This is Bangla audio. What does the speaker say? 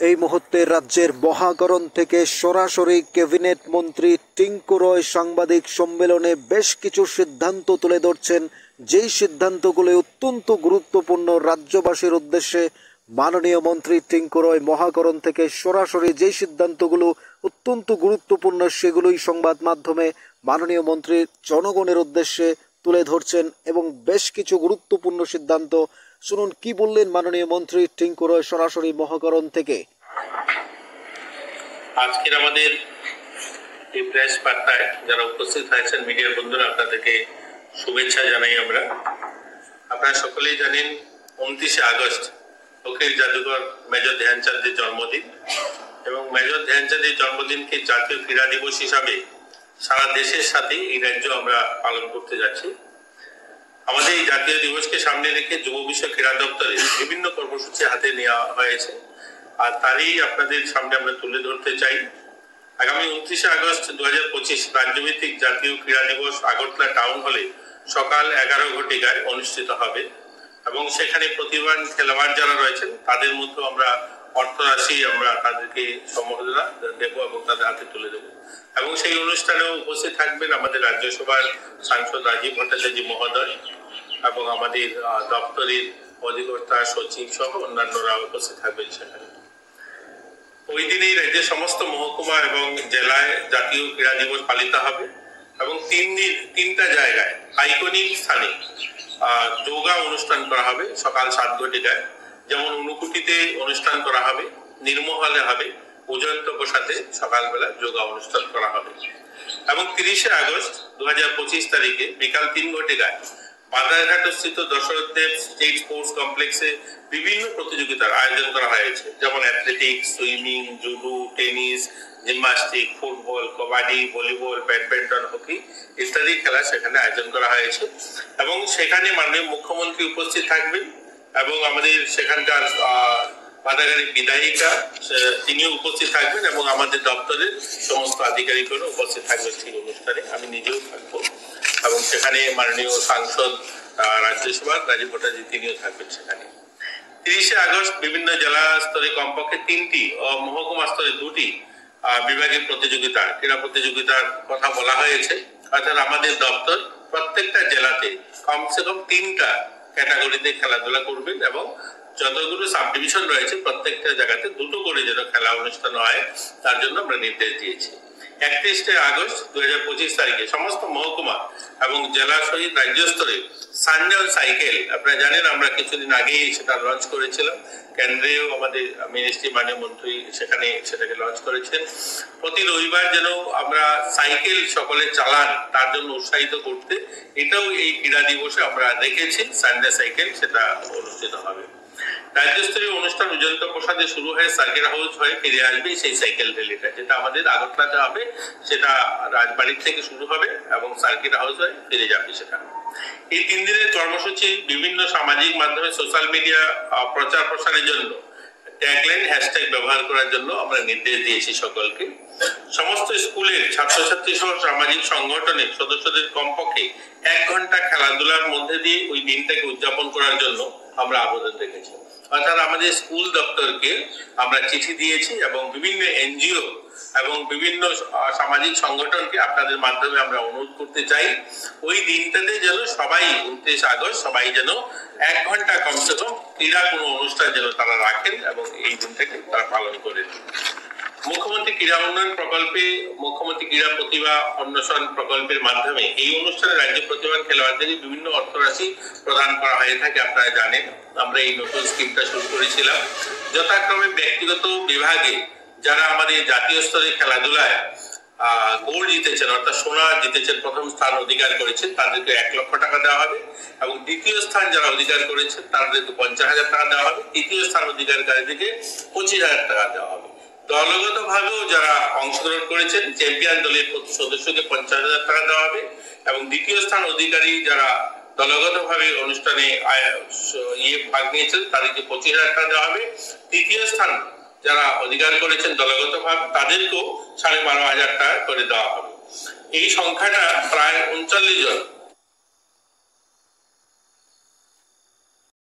এই মুহূর্তে রাজ্যের মহাকরণ থেকে সরাসরি ক্যাবিনেট মন্ত্রী টিঙ্কু রয় সাংবাদিক সম্মেলনে বেশ কিছু সিদ্ধান্ত তুলে ধরছেন, যেই সিদ্ধান্তগুলো অত্যন্ত গুরুত্বপূর্ণ রাজ্যবাসীর উদ্দেশ্যে। মাননীয় মন্ত্রী টিঙ্কু রয় মহাকরণ থেকে সরাসরি যেই সিদ্ধান্তগুলো অত্যন্ত গুরুত্বপূর্ণ সেগুলোই সংবাদ মাধ্যমে মাননীয় মন্ত্রী জনগণের উদ্দেশ্যে তুলে ধরছেন এবং বেশ কিছু গুরুত্বপূর্ণ সিদ্ধান্ত। শুনুন কি বললেন মাননীয় মন্ত্রী টিঙ্কু রয় সরাসরি মহাকরণ থেকে। আজকের আমাদের এই প্রেস বার্তায় যারা উপস্থিত হয়েছেন মিডিয়ার বন্ধুরা, আপনাদেরকে শুভেচ্ছা জানাই। আপনারা সকলেই জানেন 29শে আগস্ট অখিল জাদুঘর মেজর ধ্যানচাঁদের জন্মদিন এবং মেজর ধ্যানচাঁদের জন্মদিনকে জাতীয় ক্রীড়া দিবস হিসাবে সারা দেশের সাথে এই রাজ্য আমরা পালন করতে যাচ্ছি। আমাদের এই জাতীয় দিবসকে সামনে রেখে যুব বিষয় ক্রীড়া দপ্তরে বিভিন্ন কর্মসূচি হাতে নেওয়া হয়েছে, আর তারই আপনাদের সামনে আমরা তুলে ধরতে চাই। আগামী 29শে আগস্ট 2025 রাজ্যভিত্তিক জাতীয় ক্রীড়া দিবস আগরতলা টাউন হলে সকাল 11 ঘটিকায় অনুষ্ঠিত হবে এবং সেখানে প্রতিভাবান খেলোয়াড় যারা রয়েছেন তাদের মধ্যে আমরা অর্থরাশি আমরা তাদেরকে সম্মাননা দেব এবং তাদের হাতে তুলে দেব। এবং সেই অনুষ্ঠানেও উপস্থিত থাকবেন আমাদের রাজ্যসভার সাংসদ রাজীব ভট্টাচার্য মহোদয় এবং আমাদের দপ্তরের অধিকর্তা সচিব সহ অন্যান্যরা উপস্থিত থাকবেন সেখানে। ওই দিনই রাজ্যের সমস্ত মহকুমা এবং জেলায় জাতীয় ক্রীড়া দিবস পালিত হবে এবং তিনটা জায়গায় আইকনিক স্থানে যোগা অনুষ্ঠান করা হবে সকাল 7 ঘটিকায়। যেমন ঊনকোটিতে অনুষ্ঠান করা হবে, নির্মহলে হবে, উজয়ন্ত প্রসাদে সকালবেলা যোগা অনুষ্ঠান করা হবে এবং 30শে আগস্ট 2025 তারিখে বিকাল 3 ঘটিকায় বাদারঘাট স্থিত দশরথ দেব স্টেট স্পোর্টস কমপ্লেক্সে বিভিন্ন প্রতিযোগিতার আয়োজন করা হয়েছে, যেমন athletics, swimming, judo, tennis, gymnastic, football, kabaddi, volleyball, badminton, hockey ইত্যাদি খেলা সেখানে আয়োজন করা হয়েছে এবং সেখানে মাননীয় মুখ্যমন্ত্রী উপস্থিত থাকবেন এবং আমাদের সেখানকার বাদাগাড়ি বিধায়িকা তিনিও উপস্থিত থাকবেন এবং আমাদের দপ্তরের সমস্ত আধিকারিকরা উপস্থিত থাকবেন সেই অনুষ্ঠানে। আমি নিজেও থাকবো এবং সেখানে মাননীয় সাংসদ রাজ্যসভার রাজীব ভট্টাচার্য তিনিও থাকবেন সেখানে। 30শে আগস্ট বিভিন্ন জেলা স্তরে কমপক্ষে 3টি ও মহকুমা স্তরে 2টি বিভাগের প্রতিযোগিতা ক্রীড়া প্রতিযোগিতার কথা বলা হয়েছে। অর্থাৎ আমাদের দপ্তর প্রত্যেকটা জেলাতে কমসে কম 3টা ক্যাটাগরিতে খেলাধুলা করবেন এবং যতগুলো সাব ডিভিশন রয়েছে প্রত্যেকটা জায়গাতে 2টো করে যেন খেলা অনুষ্ঠান হয় তার জন্য আমরা নির্দেশ দিয়েছি। 31শে আগস্ট 2025 তারিখে সমস্ত মহকুমা এবং জেলা সহিত রাজ্য স্তরে সানডে সাইকেল, আপনারা জানেন আমরা কিছুদিন আগেই সেটা লঞ্চ করেছিলাম, কেন্দ্রীয় আমাদের মিনিস্ট্রি মাননীয় মন্ত্রী সেটাকে লঞ্চ করেছেন। প্রতি রবিবার যেন আমরা সাইকেল সকলে চালান তার জন্য উৎসাহিত করতে এটাও এই ক্রীড়া দিবসে আমরা রেখেছি। সানডে সাইকেল সেটা অনুষ্ঠিত হবে। রাজ্যস্তরীয় অনুষ্ঠান উজয়ন্ত প্রসাদে শুরু হয়ে সার্কিট হাউস হয়ে ফিরে আসবে সেই সাইকেল র্যালিটা, যেটা আমাদের আগরতলাতে হবে, সেটা রাজবাড়ির থেকে শুরু হবে এবং সার্কিট হাউস হয়ে ফিরে যাবে সেটা। এই 3 দিনের কর্মসূচি বিভিন্ন সামাজিক মাধ্যমে সোশ্যাল মিডিয়া প্রচার প্রসারের জন্য ট্যাগলাইন হ্যাশট্যাগ ব্যবহার করার জন্য আমরা নির্দেশ দিয়েছি সকলকে। সমস্ত স্কুলের ছাত্রছাত্রী সহ সামাজিক সংগঠনের সদস্যদের কমপক্ষে 1 ঘন্টা খেলাধুলার মধ্যে দিয়ে ওই দিনটাকে উদযাপন করার জন্য আমরা আবেদন রেখেছি। অর্থাৎ আমাদের স্কুল দপ্তরকে আমরা চিঠি দিয়েছি এবং বিভিন্ন এনজিও এবং বিভিন্ন সামাজিক সংগঠনকে আপনাদের মাধ্যমে আমরা অনুরোধ করতে চাই ওই দিনটাতে যেন সবাই 29 আগস্ট সবাই যেন 1 ঘন্টা কমসে কম ক্রীড়া কোনো অনুষ্ঠান যেন তারা রাখেন এবং এই দিনটাকে তারা পালন করেন। মুখ্যমন্ত্রী ক্রীড়া উন্নয়ন প্রকল্পে মুখ্যমন্ত্রী ক্রীড়া প্রতিভা অন্বেষণ প্রকল্পের মাধ্যমে এই অনুষ্ঠানে রাজ্য প্রতিভাবান খেলোয়াড়দেরকে বিভিন্ন অর্থরাশি প্রদান করা হয়ে থাকে। আপনারা জানেন আমরা এই নতুন স্কিমটা শুরু করেছিলাম। যথাক্রমে ব্যক্তিগত বিভাগে যারা আমাদের জাতীয় স্তরে খেলাধুলায় গোল্ড জিতেছেন অর্থাৎ সোনা জিতেছেন, প্রথম স্থান অধিকার করেছেন, তাদেরকে 1 লক্ষ টাকা দেওয়া হবে এবং দ্বিতীয় স্থান যারা অধিকার করেছেন তাদেরকে 50,000 টাকা দেওয়া হবে, তৃতীয় স্থান অধিকারীদেরকে 25,000 টাকা দেওয়া হবে। দলগত ভাবেও যারা অংশগ্রহণ করেছেন চ্যাম্পিয়ন দলের প্রতি সদস্যকে 50,000 টাকা দেওয়া হবে এবং দ্বিতীয় স্থান অধিকারী যারা দলগত ভাবে অনুষ্ঠানে ভাগ নিয়েছেন তাদেরকে 25,000 টাকা দেওয়া হবে। তৃতীয় স্থান যারা অধিকার করেছেন দলগত ভাবে তাদেরকেও 12,500 টাকা করে দেওয়া হবে। এই সংখ্যাটা প্রায় 39 জন